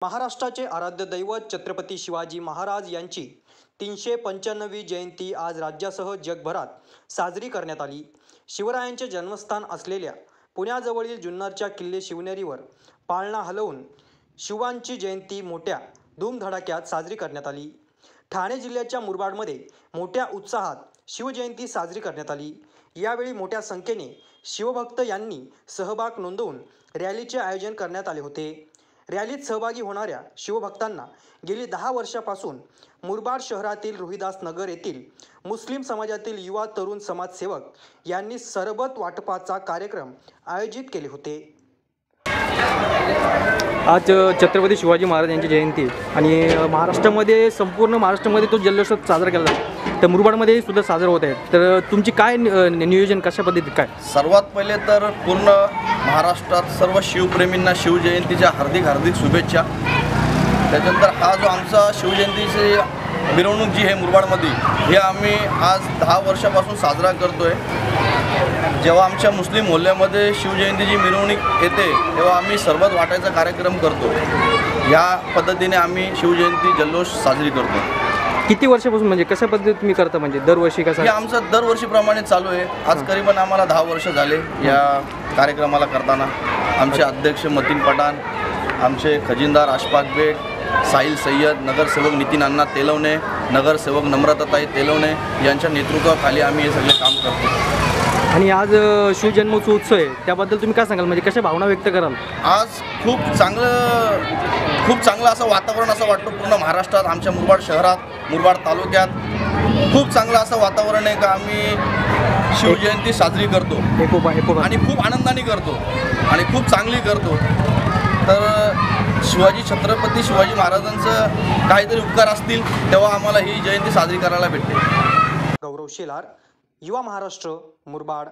महाराष्ट्राचे आराध्य दैवत छत्रपती शिवाजी महाराज यांची 395वी जयंती आज राज्यासह जगभरात साजरी करण्यात आली। शिवरायांचे जन्मस्थान असलेल्या पुण्याजवळील जुन्नरच्या किल्ले शिवनेरीवर पाळणा हलवून शिवांची जयंती मोठ्या धूमधडाक्यात साजरी करण्यात आली। ठाणे जिल्ह्याच्या मुरबाडमध्ये मोठ्या उत्साहात शिवजयंती साजरी करण्यात आली। यावेळी मोठ्या संख्येने शिवभक्त यांनी सहभाग नोंदवून रॅलीचे आयोजन करण्यात आले होते। रॅलीत सहभागी होणाऱ्या शिवभक्तांना गेली 10 वर्षापासून मुरबाड शहरातील रोहिदास नगर येथील मुस्लिम समाजातील युवा तरुण समाजसेवक यांनी सरबत वाटपाचा कार्यक्रम आयोजित केले होते। आज छत्रपती शिवाजी महाराज यांची जयंती आणि महाराष्ट्रामध्ये संपूर्ण महाराष्ट्रामध्ये तो जल्लोष साजरा केला जातो। तर मुरबाडमध्ये सुद्धा साजरा होत आहे। तर तुमची काय नियोजन कशा पद्धतीत काय? सर्वात पहिले तर पूर्ण महाराष्ट्रात सर्व शिवप्रेमींना शिवजयंतीच्या हार्दिक शुभेच्छा। त्याच्यानंतर हा जो आमचा शिवजयंतीची मिरवणूक जी आहे मुरबाडमध्ये हे आम्ही आज 10 वर्षापासून साजरा करतोय। जेव्हा आमच्या मुस्लिम मोहल्ल्यामध्ये शिवजयंतीची मिरवणूक येते तेव्हा आम्ही सरबत वाटायचा कार्यक्रम करतो। या पद्धतीने आम्ही शिवजयंती जल्लोष साजरी करतो। किती वर्षापासून म्हणजे कशा पद्धतीत तुम्ही करता म्हणजे दरवर्षी कसं? हे आमचं दरवर्षीप्रमाणे चालू आहे। आज करीबन आम्हाला 10 वर्ष झाले या कार्यक्रमाला करताना। आमचे अध्यक्ष मतीन पठाण, आमचे खजिनदार अशफाक बेग, साहिल सय्यद, नगरसेवक नितीन अण्णा तेलवणे, नगरसेवक नम्रताताई तेलवणे यांच्या नेतृत्वाखाली आम्ही हे सगळे काम करतो। आणि आज शिवजन्मोत्सव उत्सव आहे त्याबद्दल तुम्ही काय सांगाल म्हणजे कशा भावना व्यक्त कराल? आज खूप चांगलं असं वातावरण असं वाटतं पूर्ण महाराष्ट्रात, आमच्या मुरबाड शहरात, मुरबाड तालुक्यात खूप चांगलं असं वातावरण आहे का आम्ही शिवजयंती साजरी करतो आणि खूप आनंदाने करतो आणि खूप चांगली करतो। तर छत्रपती शिवाजी महाराजांचं काहीतरी उपकार असतील तेव्हा आम्हाला ही जयंती साजरी करायला भेटते। गौरव शेलार, युवा महाराष्ट्र, मुरबाड।